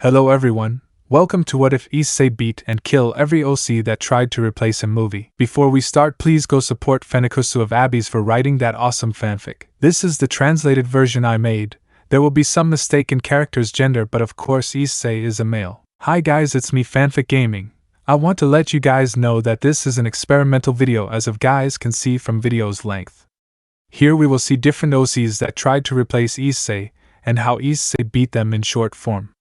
Hello everyone, welcome to What If Issei Beat and Kill Every OC That Tried to Replace Him movie. Before we start, please go support Fenikusu of Abby's for writing that awesome fanfic. This is the translated version I made. There will be some mistake in character's gender, but of course Issei is a male. Hi guys, it's me Fanfic Gaming. I want to let you guys know that this is an experimental video, as of guys can see from video's length. Here we will see different OCs that tried to replace Issei and how Issei beat them in short form.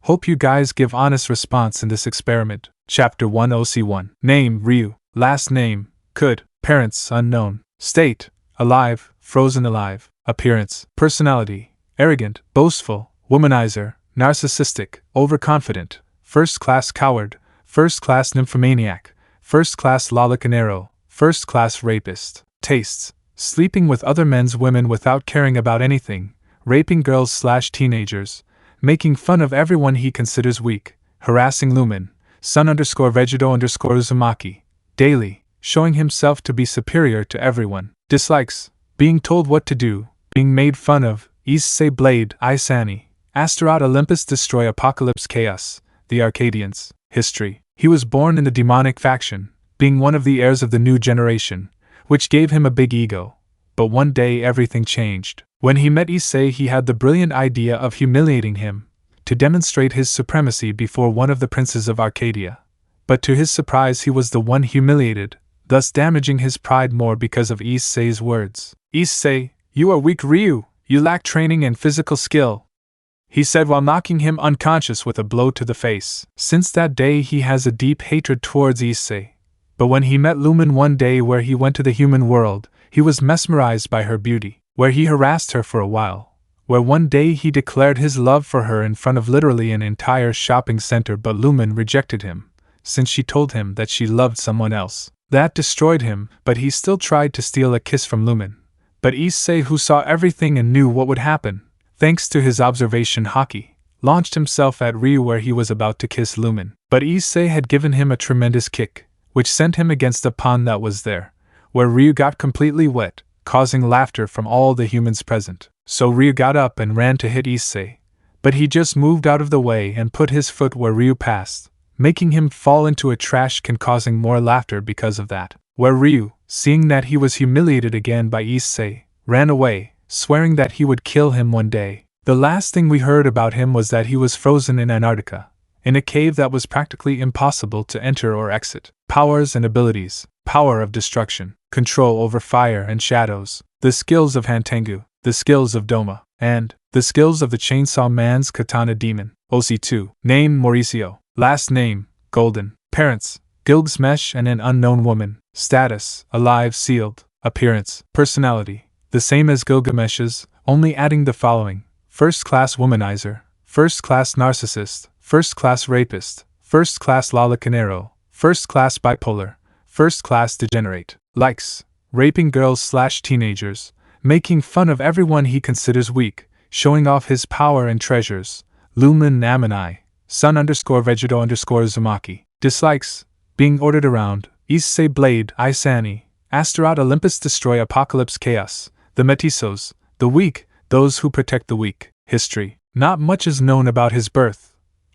Hope you guys give honest response in this experiment. Chapter 1 OC1. Name Ryu. Last name Could. Parents unknown. State alive, frozen alive. Appearance personality arrogant, boastful, womanizer, narcissistic, overconfident, first-class coward, first-class nymphomaniac, first-class lolicanero, first-class rapist. Tastes sleeping with other men's women without caring about anything, raping girls/teenagers, making fun of everyone he considers weak, harassing Lupin, Sun_Vegeto_Uzumaki, daily, showing himself to be superior to everyone. Dislikes being told what to do, being made fun of. Issei Blade, Isani, Astaroth Olympus Destroy Apocalypse Chaos, the Arcadians. History. He was born in the demonic faction, being one of the heirs of the new generation, which gave him a big ego. But one day everything changed. When he met Issei, he had the brilliant idea of humiliating him, to demonstrate his supremacy before one of the princes of Arcadia. But to his surprise he was the one humiliated, thus damaging his pride more because of Issei's words. Issei, you are weak Ryu, you lack training and physical skill, he said while knocking him unconscious with a blow to the face. Since that day he has a deep hatred towards Issei. But when he met Lupin one day where he went to the human world, he was mesmerized by her beauty, where he harassed her for a while, where one day he declared his love for her in front of literally an entire shopping center, but Lupin rejected him, since she told him that she loved someone else. That destroyed him, but he still tried to steal a kiss from Lupin. But Issei, who saw everything and knew what would happen, thanks to his observation hockey, launched himself at Ryu where he was about to kiss Lupin. But Issei had given him a tremendous kick, which sent him against a pond that was there, where Ryu got completely wet, causing laughter from all the humans present. So Ryu got up and ran to hit Issei, but he just moved out of the way and put his foot where Ryu passed, making him fall into a trash can, causing more laughter because of that. Where Ryu, seeing that he was humiliated again by Issei, ran away, swearing that he would kill him one day. The last thing we heard about him was that he was frozen in Antarctica, in a cave that was practically impossible to enter or exit. Powers and abilities. Power of destruction, control over fire and shadows, the skills of Hantengu, the skills of Doma, and the skills of the Chainsaw Man's Katana Demon. OC2. Name Moraicio. Last name Golden. Parents Gilgamesh and an unknown woman. Status alive sealed. Appearance personality the same as Gilgamesh's, only adding the following: first-class womanizer, first-class narcissist, first-class rapist, first-class lolicanero, first-class bipolar, first-class degenerate. Likes raping girls/teenagers, making fun of everyone he considers weak, showing off his power and treasures. Lupin Namanai, Sun_Vegeto_Uzumaki. Dislikes being ordered around. Issei Blade, Isani, Astaroth Olympus Destroy Apocalypse Chaos, the Mestizos, the weak, those who protect the weak. History. Not much is known about his birth,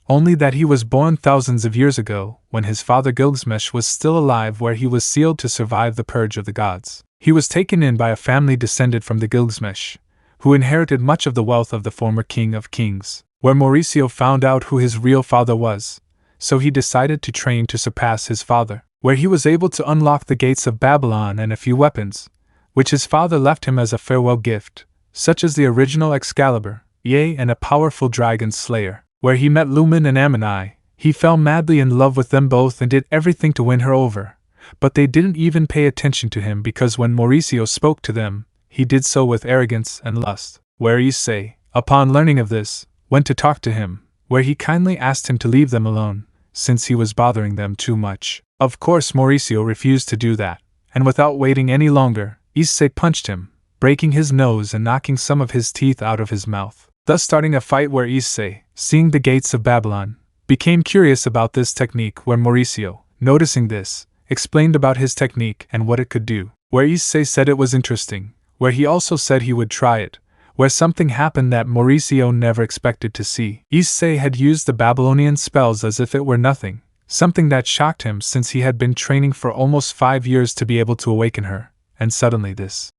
only that he was born thousands of years ago, when his father Gilgamesh was still alive, where he was sealed to survive the purge of the gods. He was taken in by a family descended from the Gilgamesh, who inherited much of the wealth of the former king of kings. Where Moraicio found out who his real father was, so he decided to train to surpass his father, where he was able to unlock the gates of Babylon and a few weapons, which his father left him as a farewell gift, such as the original Excalibur, yea, and a powerful dragon slayer. Where he met Lupin and Amanai, he fell madly in love with them both and did everything to win her over, but they didn't even pay attention to him because when Moraicio spoke to them, he did so with arrogance and lust. Where Issei, upon learning of this, went to talk to him, where he kindly asked him to leave them alone, since he was bothering them too much. Of course Moraicio refused to do that, and without waiting any longer, Issei punched him, breaking his nose and knocking some of his teeth out of his mouth, thus starting a fight where Issei, seeing the gates of Babylon, became curious about this technique, where Moraicio, noticing this, explained about his technique and what it could do, where Issei said it was interesting, where he also said he would try it, where something happened that Mauricio never expected to see. Issei had used the Babylonian spells as if it were nothing, something that shocked him since he had been training for almost 5 years to be able to awaken her, and suddenly this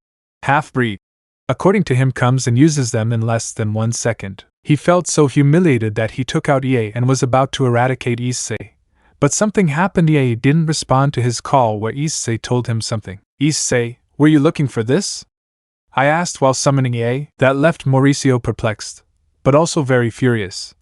half-breed, according to him, comes and uses them in less than 1 second. He felt so humiliated that he took out Ie and was about to eradicate Issei. But something happened. Ie didn't respond to his call where Issei told him something. Issei, were you looking for this? I asked while summoning Ie. That left Mauricio perplexed, but also very furious.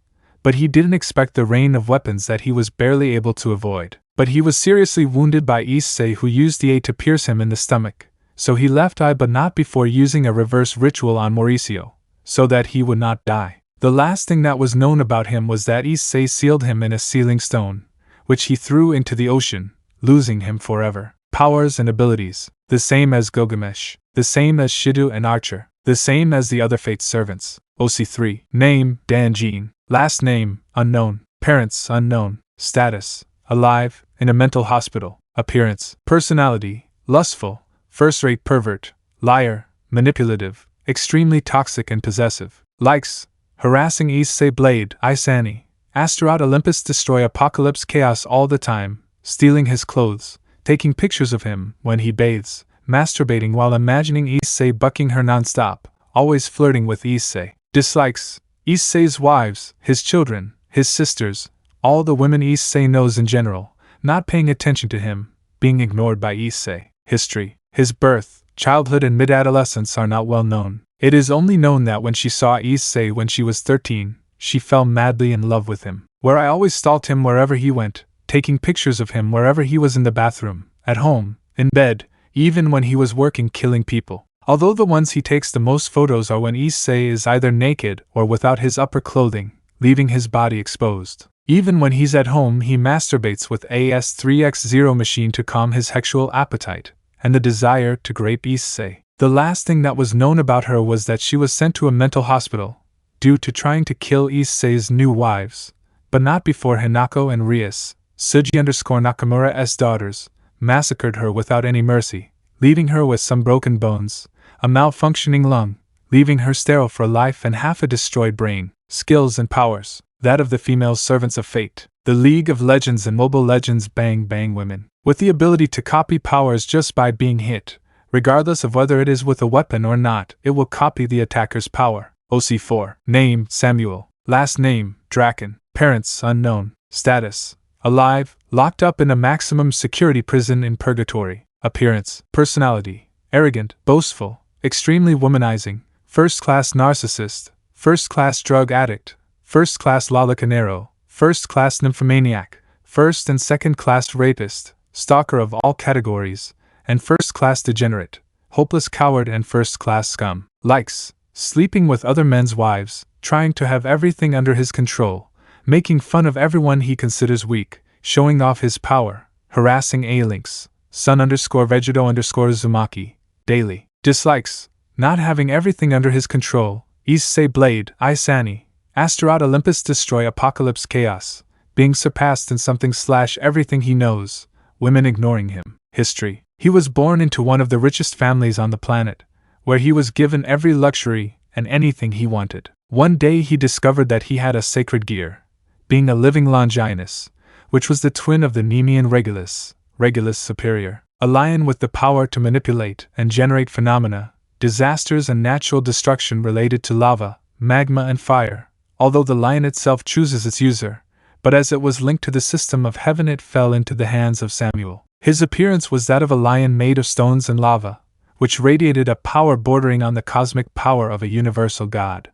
But he didn't expect the rain of weapons that he was barely able to avoid. But he was seriously wounded by Issei, who used Ie to pierce him in the stomach, so he left Ie, but not before using a reverse ritual on Mauricio, so that he would not die. The last thing that was known about him was that Issei sealed him in a sealing stone, which he threw into the ocean, losing him forever. Powers and abilities, the same as Gilgamesh, the same as Shido and Archer, the same as the other Fate servants. OC3. Name, Dan Gene. Last name, unknown. Parents, unknown. Status, alive, in a mental hospital. Appearance, personality, lustful, first-rate pervert, liar, manipulative, extremely toxic and possessive. Likes, harassing Issei, Blade, Isani, Astaroth, Olympus, destroy Apocalypse, Chaos all the time, stealing his clothes, taking pictures of him when he bathes, masturbating while imagining Issei bucking her non-stop, always flirting with Issei. Dislikes, Issei's wives, his children, his sisters, all the women Issei knows in general, not paying attention to him, being ignored by Issei. History, his birth, childhood and mid-adolescence are not well known. It is only known that when she saw Issei when she was 13, she fell madly in love with him. Where I always stalked him wherever he went, taking pictures of him wherever he was, in the bathroom, at home, in bed, even when he was working killing people. Although the ones he takes the most photos are when Issei is either naked or without his upper clothing, leaving his body exposed. Even when he's at home, he masturbates with a S3X0 machine to calm his sexual appetite and the desire to grape Issei. The last thing that was known about her was that she was sent to a mental hospital due to trying to kill Issei's new wives, but not before Hinako and Rias, Suji_Nakamura's daughters, massacred her without any mercy, leaving her with some broken bones, a malfunctioning lung, leaving her sterile for life, and half a destroyed brain. Skills and powers, that of the female servants of fate, the League of Legends and Mobile Legends Bang Bang women, with the ability to copy powers just by being hit. Regardless of whether it is with a weapon or not, it will copy the attacker's power. OC4. Name, Samuel. Last name, Draken. Parents, unknown. Status, alive, locked up in a maximum security prison in purgatory. Appearance, personality, arrogant, boastful, extremely womanizing, first-class narcissist, first-class drug addict, first-class lalacanero, first-class nymphomaniac, first- and second-class rapist, stalker of all categories, and first-class degenerate, hopeless coward and first-class scum. Likes, sleeping with other men's wives, trying to have everything under his control, making fun of everyone he considers weak, showing off his power, harassing A-Links, Sun_Vegeto_Zumaki, daily. Dislikes, not having everything under his control, Issei, Blade, Isani, Astaroth, Olympus, destroy Apocalypse, Chaos, being surpassed in something/everything he knows, women ignoring him. History. He was born into one of the richest families on the planet, where he was given every luxury and anything he wanted. One day he discovered that he had a sacred gear, being a living Longinus, which was the twin of the Nemean Regulus, Regulus Superior, a lion with the power to manipulate and generate phenomena, disasters and natural destruction related to lava, magma and fire, although the lion itself chooses its user, but as it was linked to the system of heaven it fell into the hands of Samuel. His appearance was that of a lion made of stones and lava, which radiated a power bordering on the cosmic power of a universal god.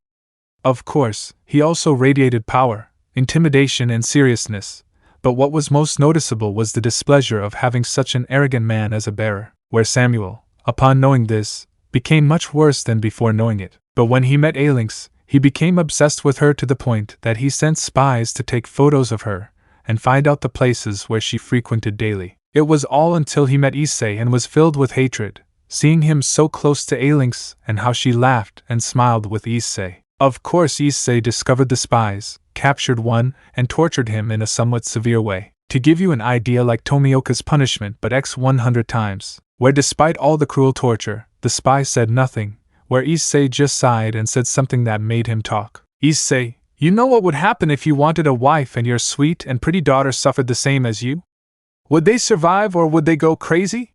Of course, he also radiated power, intimidation and seriousness, but what was most noticeable was the displeasure of having such an arrogant man as a bearer, where Samuel, upon knowing this, became much worse than before knowing it. But when he met A-Links, he became obsessed with her to the point that he sent spies to take photos of her and find out the places where she frequented daily. It was all until he met Issei and was filled with hatred, seeing him so close to A-Links and how she laughed and smiled with Issei. Of course Issei discovered the spies, captured one, and tortured him in a somewhat severe way. To give you an idea, like Tomioka's punishment but x 100 times, where despite all the cruel torture, the spy said nothing, where Issei just sighed and said something that made him talk. Issei, you know what would happen if you wanted a wife and your sweet and pretty daughter suffered the same as you? Would they survive or would they go crazy?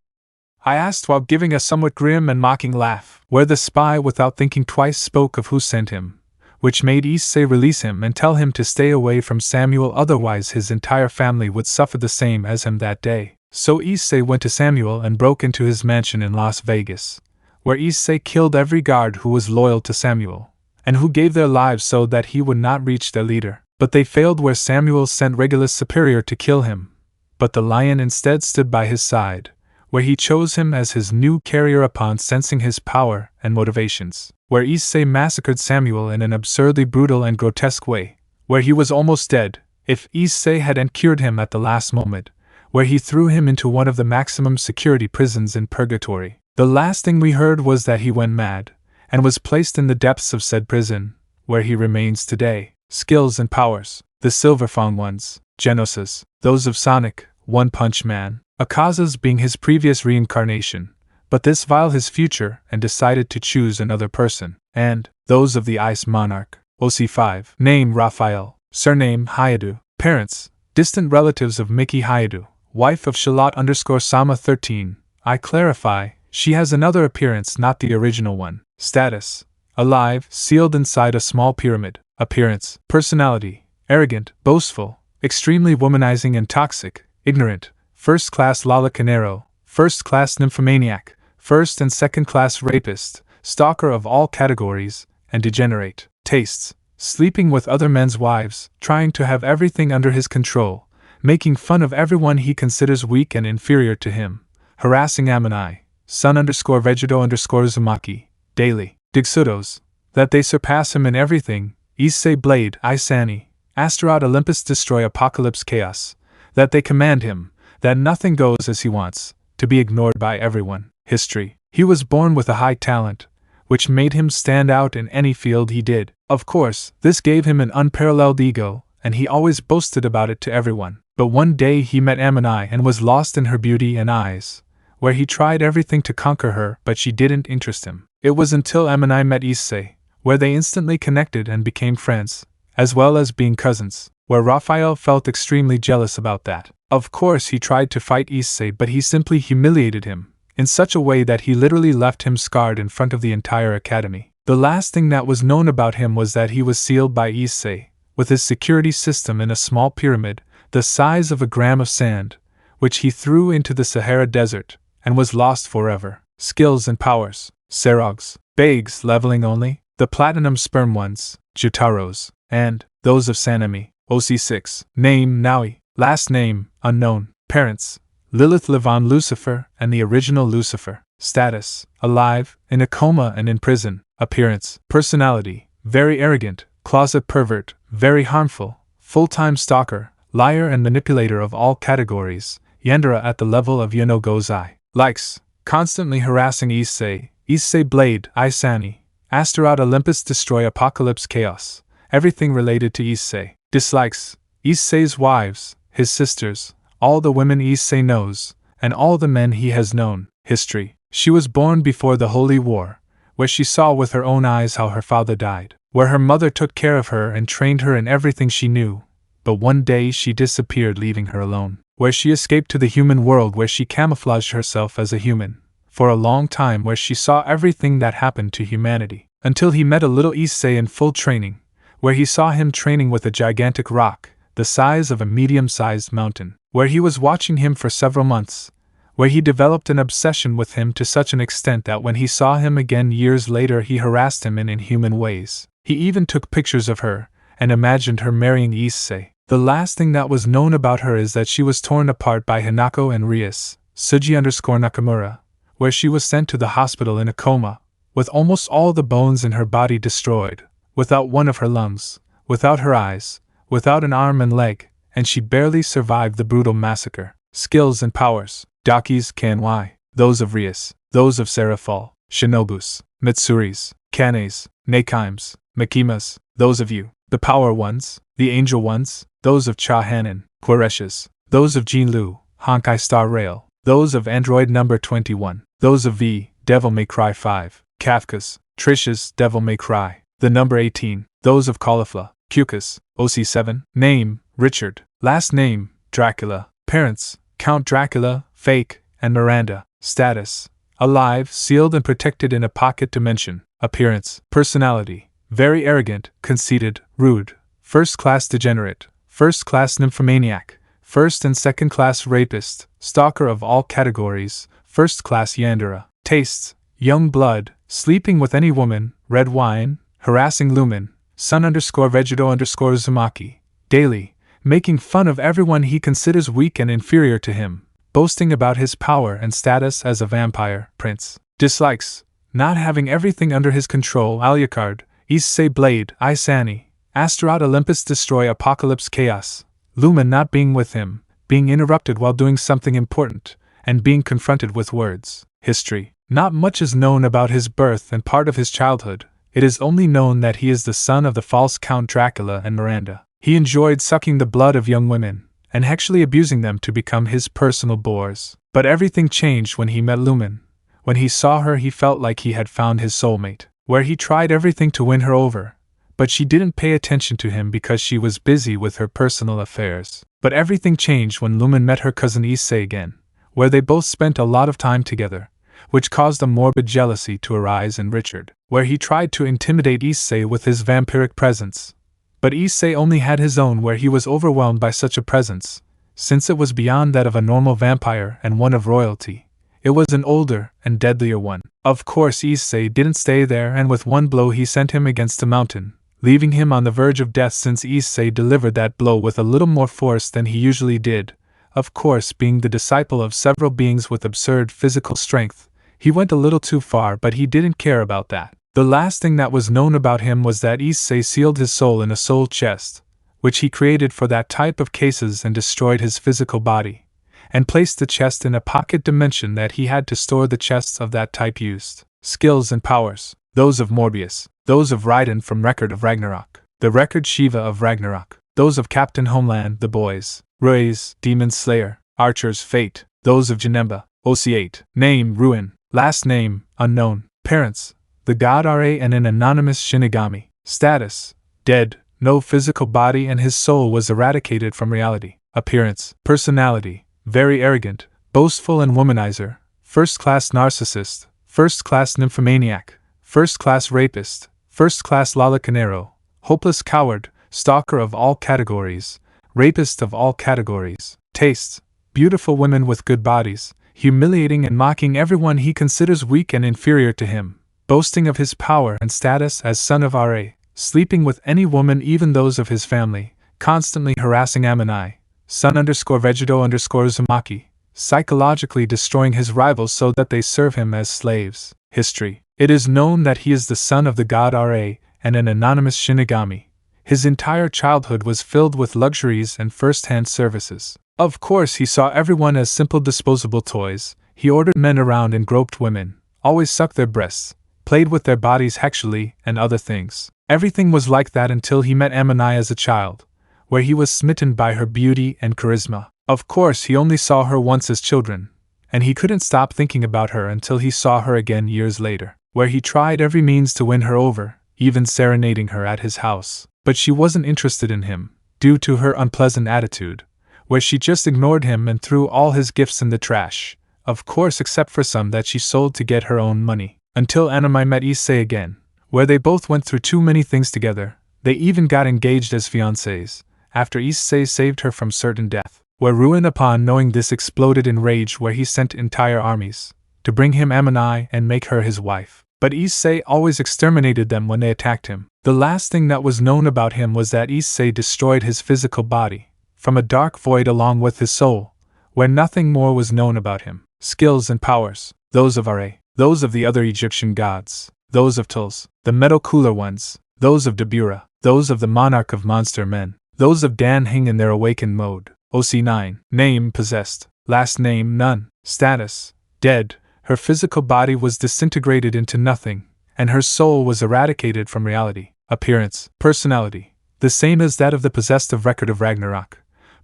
I asked while giving a somewhat grim and mocking laugh, where the spy without thinking twice spoke of who sent him, which made Issei release him and tell him to stay away from Samuel, otherwise his entire family would suffer the same as him that day. So Issei went to Samuel and broke into his mansion in Las Vegas, where Issei killed every guard who was loyal to Samuel, and who gave their lives so that he would not reach their leader. But they failed where Samuel sent Regulus Superior to kill him, but the lion instead stood by his side, where he chose him as his new carrier upon sensing his power and motivations, where Issei massacred Samuel in an absurdly brutal and grotesque way, where he was almost dead, if Issei hadn't cured him at the last moment, where he threw him into one of the maximum security prisons in Purgatory. The last thing we heard was that he went mad, and was placed in the depths of said prison, where he remains today. Skills and powers. The Silver Fang ones, Genosas, those of Sonic, One Punch Man, Akaza's being his previous reincarnation, but this vile his future and decided to choose another person, and those of the Ice Monarch, OC5, name Raphael, surname Hayadu, parents, distant relatives of Miki Hayadu, wife of Charlotte_Sama 13, I clarify, she has another appearance, not the original one. Status: alive, sealed inside a small pyramid. Appearance: personality: arrogant, boastful, extremely womanizing and toxic, ignorant, first-class lalacanero, first-class nymphomaniac, first and second-class rapist, stalker of all categories, and degenerate. Tastes: sleeping with other men's wives, trying to have everything under his control, making fun of everyone he considers weak and inferior to him, harassing Amanai, Sun_Vegeto_Uzumaki, daily. Digsudos: that they surpass him in everything, Issei Blade, Isani, Astaroth Olympus Destroy Apocalypse Chaos, that they command him, that nothing goes as he wants, to be ignored by everyone. History: he was born with a high talent, which made him stand out in any field he did. Of course, this gave him an unparalleled ego, and he always boasted about it to everyone. But one day he met Amanai and was lost in her beauty and eyes, where he tried everything to conquer her, but she didn't interest him. It was until Amanai met Issei, where they instantly connected and became friends, as well as being cousins, where Raphael felt extremely jealous about that. Of course he tried to fight Issei, but he simply humiliated him, in such a way that he literally left him scarred in front of the entire academy. The last thing that was known about him was that he was sealed by Issei, with his security system in a small pyramid, the size of a gram of sand, which he threw into the Sahara Desert, and was lost forever. Skills and powers. Serogs, Bags leveling only, the Platinum Sperm ones, Jutaros, and those of Sanemi. OC6, name Naui, last name unknown, parents, Lilith Levon Lucifer and the original Lucifer. Status: alive, in a coma and in prison. Appearance: personality: very arrogant, closet pervert, very harmful, full-time stalker, liar and manipulator of all categories, Yandere at the level of Yono Gozai. Likes: constantly harassing Issei, Issei Blade, Isani, Astaroth Olympus Destroy Apocalypse Chaos, everything related to Issei. Dislikes: Issei's wives, his sisters, all the women Issei knows, and all the men he has known. History: she was born before the Holy War, where she saw with her own eyes how her father died, where her mother took care of her and trained her in everything she knew, but one day she disappeared, leaving her alone, where she escaped to the human world, where she camouflaged herself as a human, for a long time, where she saw everything that happened to humanity, until he met a little Issei in full training, where he saw him training with a gigantic rock, the size of a medium-sized mountain, where he was watching him for several months, where he developed an obsession with him to such an extent that when he saw him again years later he harassed him in inhuman ways. He even took pictures of her, and imagined her marrying Issei. The last thing that was known about her is that she was torn apart by Hanako and Rias, Suji_Nakamura, where she was sent to the hospital in a coma, with almost all the bones in her body destroyed, without one of her lungs, without her eyes, without an arm and leg, and she barely survived the brutal massacre. Skills and powers. Dakis Kanwai, those of Rias, those of Serafal, Shinobus, Mitsuris, Kanes, Nakaims, Makimas, those of you, the power ones, the angel ones, those of Cha Hanan, Quareshes, those of Jinlu, Honkai Star Rail, those of Android number 21, those of V, Devil May Cry 5, Kafkas, Trish's Devil May Cry. The number 18. Those of Caulifla. Cucus. OC7. Name, Richard. Last name, Dracula. Parents, Count Dracula, Fake, and Miranda. Status, alive, sealed and protected in a pocket dimension. Appearance, personality, very arrogant, conceited, rude. First-class degenerate. First-class nymphomaniac. First and second-class rapist. Stalker of all categories. First-class Yandere. Tastes, young blood, sleeping with any woman, red wine, harassing Lupin, Sun_Vegeto_Zumaki, daily, making fun of everyone he considers weak and inferior to him, boasting about his power and status as a vampire prince. Dislikes, not having everything under his control. Alucard, Issei Blade, Isani, Astaroth Olympus Destroy Apocalypse Chaos, Lupin not being with him, being interrupted while doing something important, and being confronted with words. History. Not much is known about his birth and part of his childhood. It is only known that he is the son of the false Count Dracula and Miranda. He enjoyed sucking the blood of young women, and actually abusing them to become his personal bores. But everything changed when he met Lupin. When he saw her, he felt like he had found his soulmate, where he tried everything to win her over. But she didn't pay attention to him because she was busy with her personal affairs. But everything changed when Lupin met her cousin Issei again, where they both spent a lot of time together, which caused a morbid jealousy to arise in Richard, where he tried to intimidate Issei with his vampiric presence. But Issei only had his own, where he was overwhelmed by such a presence, since it was beyond that of a normal vampire and one of royalty. It was an older and deadlier one. Of course Issei didn't stay there, and with one blow he sent him against a mountain, leaving him on the verge of death, since Issei delivered that blow with a little more force than he usually did. Of course, being the disciple of several beings with absurd physical strength, he went a little too far, but he didn't care about that. The last thing that was known about him was that Issei sealed his soul in a soul chest, which he created for that type of cases, and destroyed his physical body, and placed the chest in a pocket dimension that he had to store the chests of that type used. Skills and powers. Those of Morbius. Those of Raiden from Record of Ragnarok. The Record Shiva of Ragnarok. Those of Captain Homeland, The Boys. Ruiz, Demon Slayer. Archer's Fate. Those of Janemba. OC8. Name, Ruin. Last name, unknown. Parents, the god Ra and an anonymous Shinigami. Status, dead, no physical body, and his soul was eradicated from reality. Appearance, personality, very arrogant, boastful and womanizer, first-class narcissist, first-class nymphomaniac, first-class rapist, first-class lalacanero, hopeless coward, stalker of all categories, rapist of all categories. Tastes, beautiful women with good bodies, humiliating and mocking everyone he considers weak and inferior to him, boasting of his power and status as son of Ra, sleeping with any woman, even those of his family, constantly harassing Amani, Sun_Vegeto_Zumaki, psychologically destroying his rivals so that they serve him as slaves. History. It is known that he is the son of the god Ra and an anonymous Shinigami. His entire childhood was filled with luxuries and first-hand services. Of course, he saw everyone as simple disposable toys. He ordered men around and groped women, always sucked their breasts, played with their bodies sexually, and other things. Everything was like that until he met Amani as a child, where he was smitten by her beauty and charisma. Of course, he only saw her once as children, and he couldn't stop thinking about her until he saw her again years later, where he tried every means to win her over, even serenading her at his house. But she wasn't interested in him, due to her unpleasant attitude, where she just ignored him and threw all his gifts in the trash, of course except for some that she sold to get her own money. Until Anime met Issei again, where they both went through too many things together. They even got engaged as fiancés, after Issei saved her from certain death, where Ruin, upon knowing this, exploded in rage, where he sent entire armies to bring him Amani and make her his wife. But Issei always exterminated them when they attacked him. The last thing that was known about him was that Issei destroyed his physical body from a dark void along with his soul, where nothing more was known about him. Skills and powers. Those of Ra. Those of the other Egyptian gods. Those of Tuls, the metal cooler ones. Those of Dabura. Those of the monarch of monster men. Those of Dan Hing in their awakened mode. OC9. Name, Possessed. Last name, None. Status, dead. Her physical body was disintegrated into nothing, and her soul was eradicated from reality. Appearance, personality, the same as that of the Possessed of Record of Ragnarok,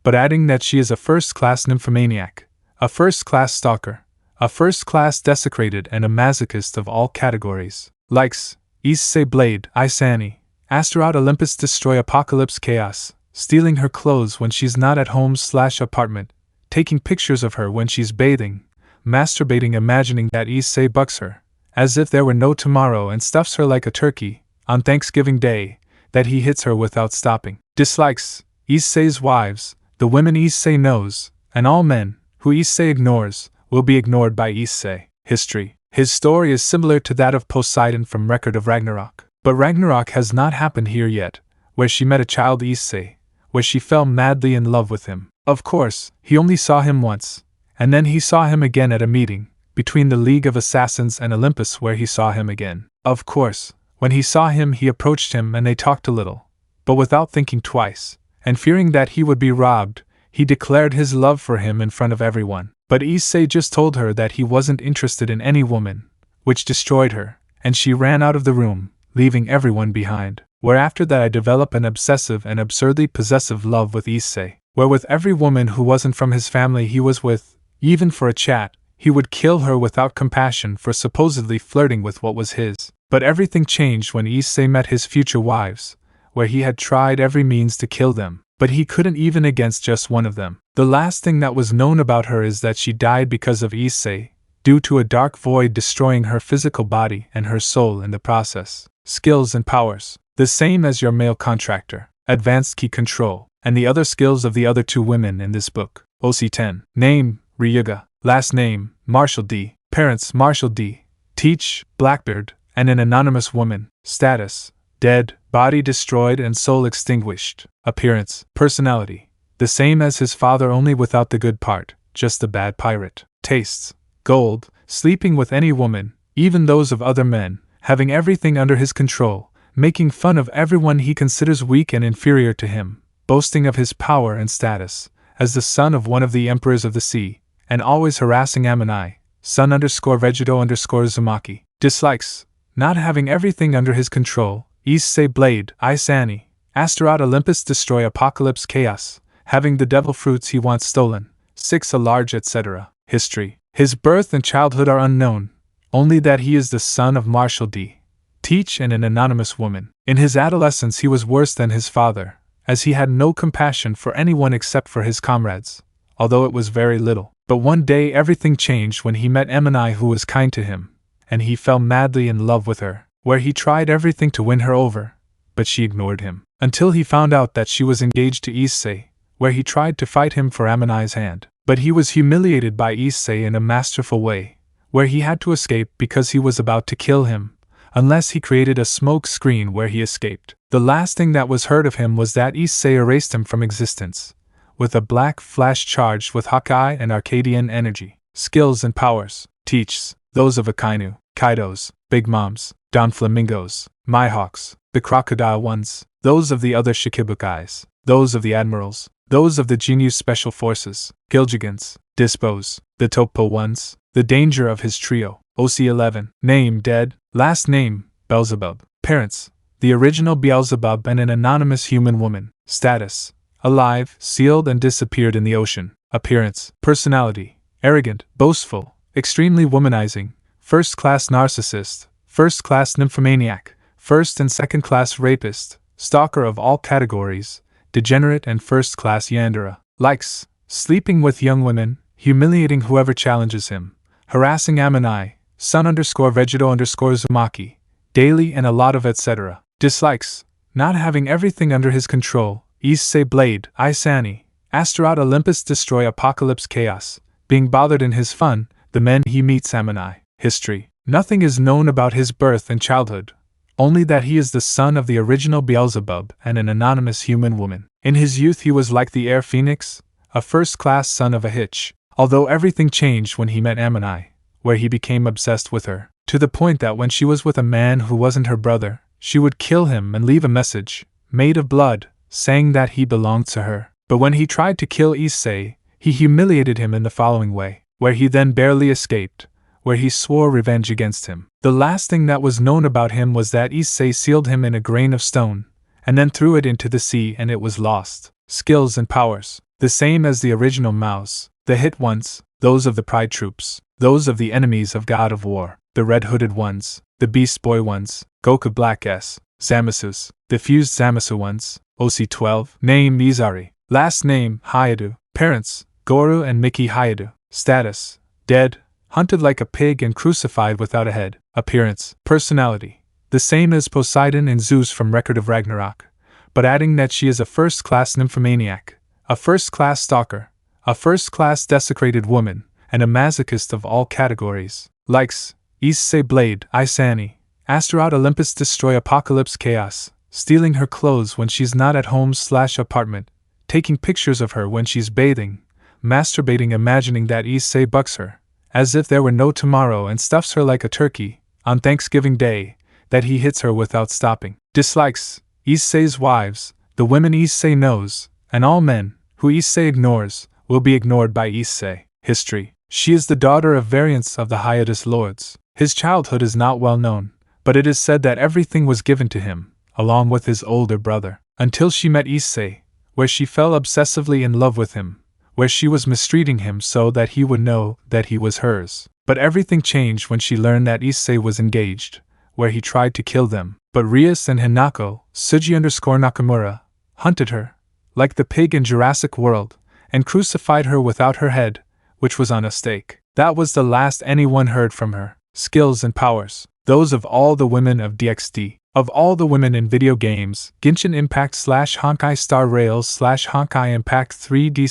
but adding that she is a first-class nymphomaniac, a first-class stalker, a first-class desecrated, and a masochist of all categories. Likes, Issei Blade, Issei, Asteroid Olympus Destroy Apocalypse Chaos, stealing her clothes when she's not at home/apartment, taking pictures of her when she's bathing, masturbating imagining that Issei bucks her, as if there were no tomorrow and stuffs her like a turkey, on Thanksgiving Day, that he hits her without stopping. Dislikes, Issei's wives, the women Issei knows, and all men, who Issei ignores, will be ignored by Issei. History. His story is similar to that of Poseidon from Record of Ragnarok, but Ragnarok has not happened here yet, where she met a child Issei, where she fell madly in love with him. Of course, he only saw him once, and then he saw him again at a meeting, between the League of Assassins and Olympus where he saw him again. Of course, when he saw him he approached him and they talked a little, but without thinking twice, and fearing that he would be robbed, he declared his love for him in front of everyone. But Issei just told her that he wasn't interested in any woman, which destroyed her, and she ran out of the room, leaving everyone behind. Where after that I develop an obsessive and absurdly possessive love with Issei, where with every woman who wasn't from his family he was with, even for a chat, he would kill her without compassion for supposedly flirting with what was his. But everything changed when Issei met his future wives, where he had tried every means to kill them, but he couldn't even against just one of them. The last thing that was known about her is that she died because of Issei, due to a dark void destroying her physical body and her soul in the process. Skills and powers. The same as your male contractor, advanced key control, and the other skills of the other two women in this book. OC10. Name, Ryuga. Last name, Marshall D. Parents, Marshall D. Teach, Blackbeard, and an anonymous woman. Status, dead, body destroyed and soul extinguished. Appearance, personality, the same as his father only without the good part, just the bad pirate. Tastes, gold, sleeping with any woman, even those of other men, having everything under his control, making fun of everyone he considers weak and inferior to him, boasting of his power and status, as the son of one of the emperors of the sea, and always harassing Amani, son_Vegeto_Zumaki. Dislikes, not having everything under his control, Issei Blade, Issei, Asteroid Olympus Destroy Apocalypse Chaos, having the devil fruits he wants stolen, 6 a large etc. History. His birth and childhood are unknown, only that he is the son of Marshall D. Teach and an anonymous woman. In his adolescence he was worse than his father, as he had no compassion for anyone except for his comrades, although it was very little. But one day everything changed when he met Amani who was kind to him, and he fell madly in love with her, where he tried everything to win her over, but she ignored him, until he found out that she was engaged to Issei, where he tried to fight him for Amani's hand. But he was humiliated by Issei in a masterful way, where he had to escape because he was about to kill him, unless he created a smoke screen where he escaped. The last thing that was heard of him was that Issei erased him from existence, with a black flash charged with Hawkeye and Arcadian energy. Skills and powers. Teaches, those of Akainu, Kaidos, Big Moms, Don Flamingos, Mihawks, the crocodile ones, those of the other Shikibukais, those of the admirals, those of the Jinyu Special Forces, Gilgigans, Dispos, the Topo ones, the danger of his trio. OC11. Name, dead, last name, Belzeub. Parents, the original Beelzebub and an anonymous human woman. Status, alive, sealed and disappeared in the ocean. Appearance, personality, arrogant, boastful, extremely womanizing, first-class narcissist, first-class nymphomaniac, first and second-class rapist, stalker of all categories, degenerate and first-class Yandere. Likes, sleeping with young women, humiliating whoever challenges him, harassing Amani, son_Vegeto_Zumaki, daily and a lot of etc. Dislikes, not having everything under his control, Issei Blade, Issei, Asteroid Olympus Destroy Apocalypse Chaos, being bothered in his fun, the men he meets Amani. History. Nothing is known about his birth and childhood, only that he is the son of the original Beelzebub and an anonymous human woman. In his youth he was like the air phoenix, a first-class son of a hitch, although everything changed when he met Amani, where he became obsessed with her, to the point that when she was with a man who wasn't her brother, she would kill him and leave a message, made of blood, saying that he belonged to her. But when he tried to kill Issei, he humiliated him in the following way, where he then barely escaped, where he swore revenge against him. The last thing that was known about him was that Issei sealed him in a grain of stone, and then threw it into the sea and it was lost. Skills and powers. The same as the original Mouse, the hit ones, those of the Pride Troops, those of the enemies of God of War, the red-hooded ones, the Beast Boy ones, Goku Black S. Zamasus. Diffused Zamasu ones. OC12. Name Mizari. Last name Hayadu. Parents Goru and Miki Hayadu. Status dead, hunted like a pig and crucified without a head. Appearance. Personality the same as Poseidon and Zeus from Record of Ragnarok, but adding that she is a first-class nymphomaniac, a first-class stalker, a first-class desecrated woman, and a masochist of all categories. Likes Issei Blade, Isani, Asteroid Olympus Destroy Apocalypse Chaos, stealing her clothes when she's not at home/apartment, taking pictures of her when she's bathing, masturbating imagining that Issei bucks her, as if there were no tomorrow and stuffs her like a turkey, on Thanksgiving Day, that he hits her without stopping. Dislikes Issei's wives, the women Issei knows, and all men who Issei ignores will be ignored by Issei. History. She is the daughter of variants of the Hiatus Lords. His childhood is not well known, but it is said that everything was given to him, along with his older brother, until she met Issei, where she fell obsessively in love with him, where she was mistreating him so that he would know that he was hers. But everything changed when she learned that Issei was engaged, where he tried to kill them. But Rias and Hinako, Tsuji_Nakamura, hunted her, like the pig in Jurassic World, and crucified her without her head, which was on a stake. That was the last anyone heard from her. Skills and powers. Those of all the women of DxD. Of all the women in video games, Genshin Impact /Honkai Star Rails /Honkai Impact 3D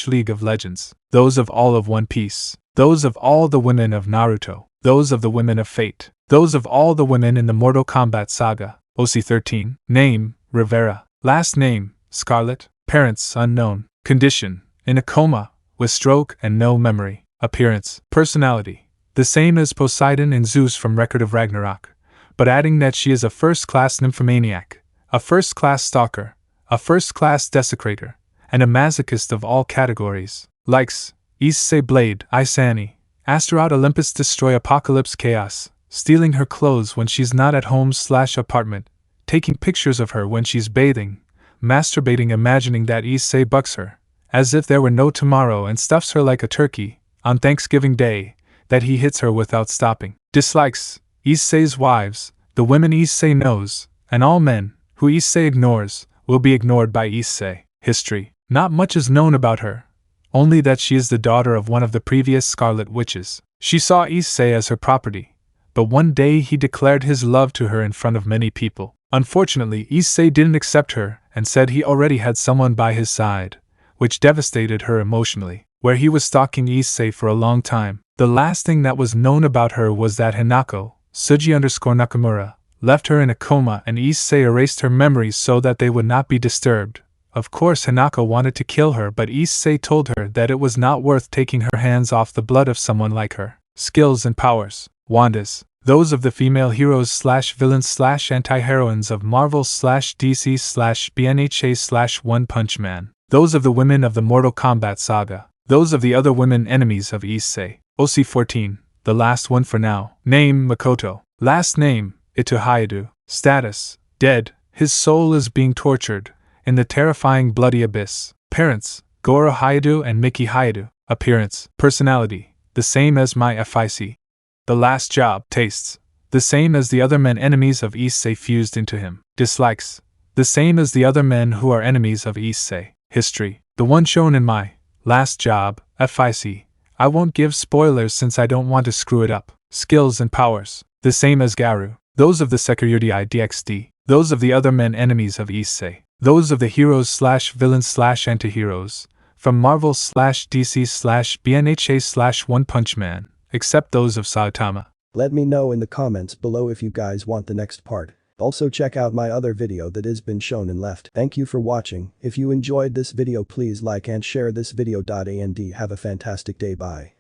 /League of Legends. Those of all of One Piece. Those of all the women of Naruto. Those of the women of Fate. Those of all the women in the Mortal Kombat saga. OC13. Name, Rivera. Last name, Scarlet. Parents, unknown. Condition, in a coma, with stroke and no memory. Appearance. Personality. The same as Poseidon and Zeus from Record of Ragnarok, but adding that she is a first-class nymphomaniac, a first-class stalker, a first-class desecrator, and a masochist of all categories. Likes Issei Blade, Isani, Asteroid Olympus Destroy Apocalypse Chaos, stealing her clothes when she's not at home/apartment, taking pictures of her when she's bathing, masturbating imagining that Issei bucks her, as if there were no tomorrow and stuffs her like a turkey, on Thanksgiving Day, that he hits her without stopping. Dislikes Issei's wives, the women Issei knows, and all men who Issei ignores will be ignored by Issei. History. Not much is known about her, only that she is the daughter of one of the previous Scarlet Witches. She saw Issei as her property, but one day he declared his love to her in front of many people. Unfortunately, Issei didn't accept her and said he already had someone by his side, which devastated her emotionally. Where he was stalking Issei for a long time. The last thing that was known about her was that Hinako, Tsuji_Nakamura, left her in a coma and Issei erased her memories so that they would not be disturbed. Of course Hinako wanted to kill her, but Issei told her that it was not worth taking her hands off the blood of someone like her. Skills and powers. Wandas. Those of the female heroes/villains/anti-heroines of Marvel/DC/BNHA/One Punch Man. Those of the women of the Mortal Kombat saga. Those of the other women enemies of Issei. OC14, the last one for now. Name, Makoto. Last name, Ito Hayadu. Status, dead. His soul is being tortured in the terrifying bloody abyss. Parents, Goro Hayadu and Miki Hayadu. Appearance. Personality, the same as my FIC. The last job. Tastes, the same as the other men enemies of Issei fused into him. Dislikes, the same as the other men who are enemies of Issei. History, the one shown in my last job, FIC. I won't give spoilers since I don't want to screw it up. Skills and powers. The same as Garu. Those of the Security DxD. Those of the other men enemies of Issei. Those of the heroes/villains/antiheroes from Marvel/DC/BNHA/One Punch Man, except those of Saitama. Let me know in the comments below if you guys want the next part. Also check out my other video that has been shown and left. Thank you for watching. If you enjoyed this video please like and share this video. And have a fantastic day. Bye.